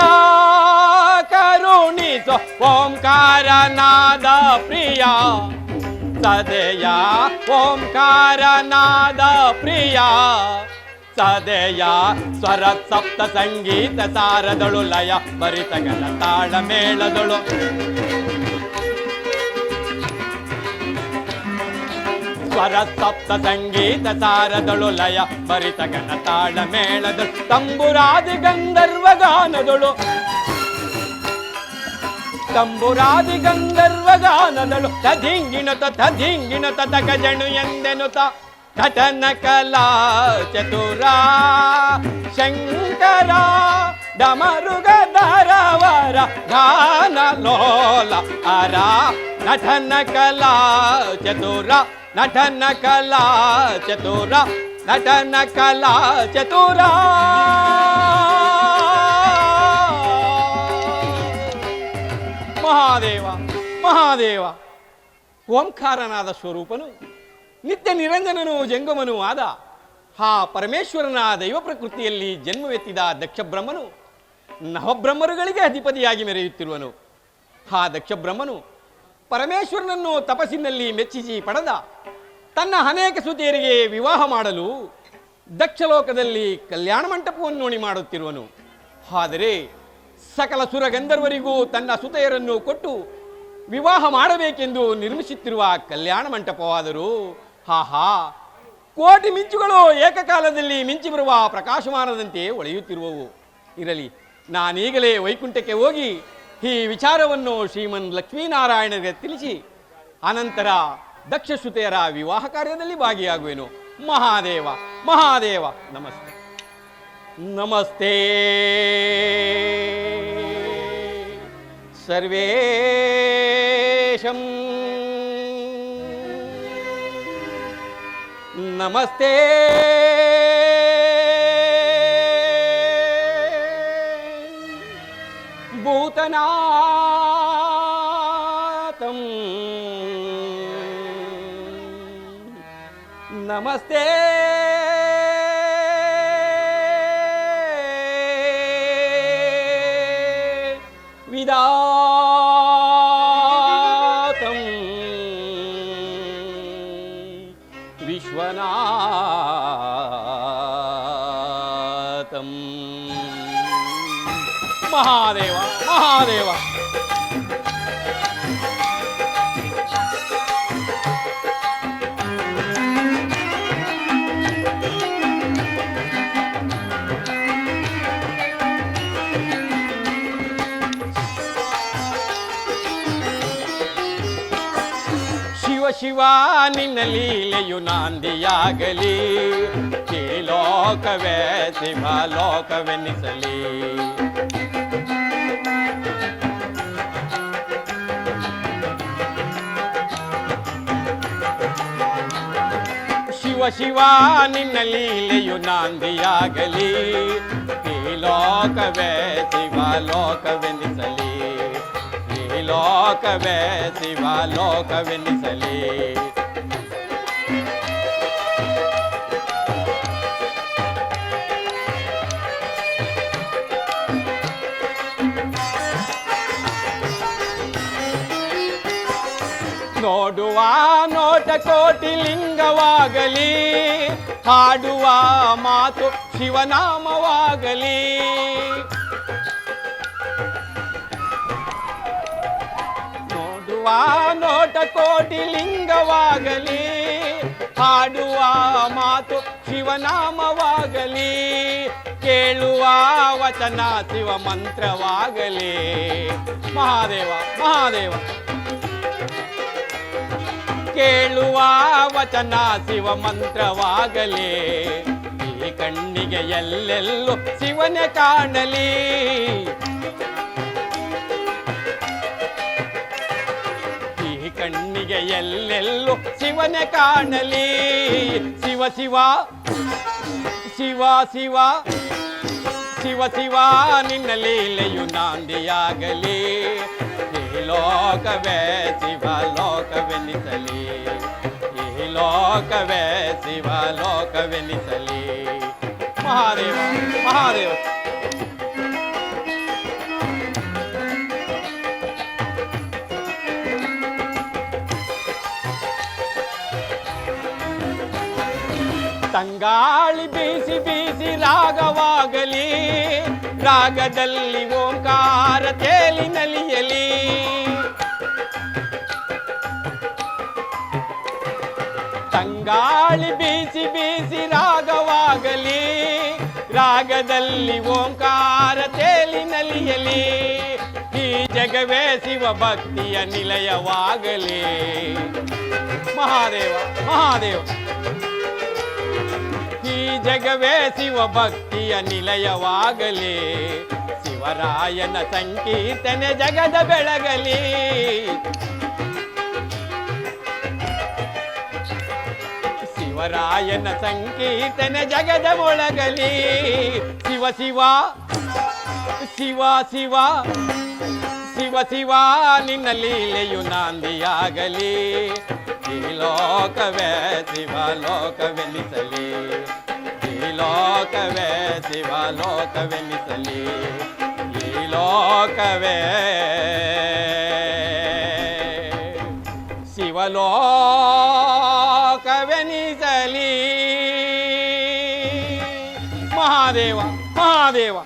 ಕರುಣಿಸೋ ಓಂಕಾರನಾದ ಪ್ರಿಯ ಸದೆಯ ಓಂಕಾರನಾದ ಪ್ರಿಯ ಸದೆಯ ಸ್ವರ ಸಪ್ತ ಸಂಗೀತ ಸಾರದಳು ಲಯ ಭರಿತ ಗಣ ತಾಳ ಮೇಳದಳು ಸ್ವರ ಸಪ್ತ ಸಂಗೀತ ಸಾರದಳು ಲಯ ಭರಿತ ಗಣ ತಾಳ ಮೇಳದಳು ತಂಬುರಾದಿ ಗಂಧರ್ವ ಗಾನದಳು ತಂಬುರಾದಿ ಗಂಧರ್ವ ಗಾನದಳು ತಧಿಂಗಿನ ತಕ ಜಣು ಎಂದೆನುತ ನಟನ ಕಲಾ ಚತುರ ಶಂಕರ ಡಮರುಗದರವರ ಗಾನ ಲೋಲ ಅರ ನಟನ ಕಲಾ ಚತುರ ನಟನ ಕಲಾ ಚತುರ ನಟನ ಕಲಾ ಚತುರ ಮಹಾದೇವ ಮಹಾದೇವ ಓಂಕಾರನಾದ ಸ್ವರೂಪನು ನಿತ್ಯ ನಿರಂಜನನು ಜಂಗಮನೂ ಆದ ಆ ಪರಮೇಶ್ವರನ ದೈವ ಪ್ರಕೃತಿಯಲ್ಲಿ ಜನ್ಮವೆತ್ತಿದ ದಕ್ಷ ಬ್ರಹ್ಮನು ನವಬ್ರಹ್ಮರುಗಳಿಗೆ ಅಧಿಪತಿಯಾಗಿ ಮೆರೆಯುತ್ತಿರುವನು. ಆ ದಕ್ಷ ಬ್ರಹ್ಮನು ಪರಮೇಶ್ವರನನ್ನು ತಪಸ್ಸಿನಲ್ಲಿ ಮೆಚ್ಚಿಸಿ ಪಡೆದ ತನ್ನ ಅನೇಕ ಸುತೆಯರಿಗೆ ವಿವಾಹ ಮಾಡಲು ದಕ್ಷಲೋಕದಲ್ಲಿ ಕಲ್ಯಾಣ ಮಂಟಪವನ್ನು ನುಣಿ ಮಾಡುತ್ತಿರುವನು. ಆದರೆ ಸಕಲ ಸುರಗಂಧರ್ವರಿಗೂ ತನ್ನ ಸುತೆಯರನ್ನು ಕೊಟ್ಟು ವಿವಾಹ ಮಾಡಬೇಕೆಂದು ನಿರ್ಮಿಸುತ್ತಿರುವ ಕಲ್ಯಾಣ ಮಂಟಪವಾದರೂ ಹಾಹಾ ಕೋಟಿ ಮಿಂಚುಗಳು ಏಕಕಾಲದಲ್ಲಿ ಮಿಂಚಿ ಬರುವ ಪ್ರಕಾಶಮಾನದಂತೆ ಹೊಳೆಯುತ್ತಿರುವವು. ಇರಲಿ, ನಾನೀಗಲೇ ವೈಕುಂಠಕ್ಕೆ ಹೋಗಿ ಈ ವಿಚಾರವನ್ನು ಶ್ರೀಮನ್ ಲಕ್ಷ್ಮೀನಾರಾಯಣರಿಗೆ ತಿಳಿಸಿ ಅನಂತರ ದಕ್ಷಶ್ರುತೆಯರ ವಿವಾಹ ಕಾರ್ಯದಲ್ಲಿ ಭಾಗಿಯಾಗುವೆನು. ಮಹಾದೇವ ಮಹಾದೇವ ನಮಸ್ತೆ ನಮಸ್ತೆ. ಸರ್ವೇಶಂ ನಮಸ್ತೆ. ಭೂತನಾಥಂ ನಮಸ್ತೆ. ವಿದಾತಂ ವಿಶ್ವನಾಥಂ ಮಹಾದೇವ ಮಹಾದೇವ. ಶಿವ ನಿನ್ನ ಲೀಲೆಯು ನಾಂದಿಯಾಗಲಿ, ಈ ಲೋಕವೇ ಶಿವ ಲೋಕವೆನಿಸಲಿ. ಶಿವ ಶಿವ ನಿನ್ನ ಲೀಲೆಯು ನಾಂದಿಯಾಗಲಿ, ಈ ಲೋಕವೇ ಶಿವ ಲೋಕವೆನಿಸಲಿ, ಈ ಲೋಕವೇ ಶಿವ ಲೋಕವೆನಿಸಲಿ. ನೋಡುವ ನೋಟ ಕೋಟಿ ಲಿಂಗವಾಗಲಿ, ಹಾಡುವ ಮಾತು ಶಿವನಾಮವಾಗಲಿ. ನೋಡುವ ನೋಟ ಕೋಟಿ ಲಿಂಗವಾಗಲಿ, ಹಾಡುವ ಮಾತು ಶಿವನಾಮವಾಗಲಿ. ಕೇಳುವ ವಚನ ಶಿವ ಮಂತ್ರವಾಗಲಿ. ಮಹಾದೇವ ಮಹಾದೇವ. ಕೇಳುವ ವಚನ ಶಿವ ಮಂತ್ರವಾಗಲಿ, ಈ ಕಣ್ಣಿಗೆ ಎಲ್ಲೆಲ್ಲೂ ಶಿವನೇ ಕಾಣಲಿ. ಈ ಕಣ್ಣಿಗೆ ಎಲ್ಲೆಲ್ಲೂ ಶಿವನೇ ಕಾಣಲಿ. ಶಿವ ಶಿವ ಶಿವ ಶಿವ ಶಿವ ಶಿವ ನಿನ್ನ ಲೀಲೆಯು ನಾಂದಿಯಾಗಲಿ, ಈ ಲೋಕವೇ ಶಿವ ಲೋಕವೆನಿಸಲಿ, ಈ ಲೋಕವೇ ಶಿವ ಲೋಕವೆನಿಸಲಿ. ಮಹಾದೇವ ಮಹಾದೇವ. ತಂಗಾಳಿ ಬೀಸಿ ಬೀಸಿ ರಾಗವಾಗಲಿ, ರಾಗದಲ್ಲಿ ಓಂಕಾರ ತೇಲಿ ನಲಿಯಲಿ. ತಂಗಾಳಿ ಬೀಸಿ ಬೀಸಿ ರಾಗವಾಗಲಿ, ರಾಗದಲ್ಲಿ ಓಂಕಾರ ತೇಲಿ ನಲಿಯಲಿ. ಈ ಜಗವೇ ಶಿವ ಭಕ್ತಿಯ ನಿಲಯವಾಗಲಿ. ಮಹಾದೇವ ಮಹಾದೇವ. ಈ ಜಗವೇ ಶಿವ ಭಕ್ತಿಯ ನಿಲಯವಾಗಲಿ, ಶಿವರಾಯನ ಸಂಕೀರ್ತನೆ ಜಗದ ಬೆಳಗಲಿ. ಶಿವರಾಯನ ಸಂಕೀರ್ತನೆ ಜಗದ ಮೊಳಗಲಿ. ಶಿವ ಶಿವ ಶಿವ ಶಿವ ಶಿವ ಶಿವ ನಿನ್ನ ಲೀಲೆಯು ನಾಂದಿಯಾಗಲಿ, ಈ ಲೋಕವೇ ಶಿವ ಲೋಕವೆನಿಸಲಿ, ಈ ಲೋಕವೇ ಶಿವ ಲೋಕವೆನಿಸಲಿ, ಈ ಲೋಕವೇ ಶಿವಲೋಕವೆನಿಸಲಿ. ಮಹಾದೇವ ಮಹಾದೇವ.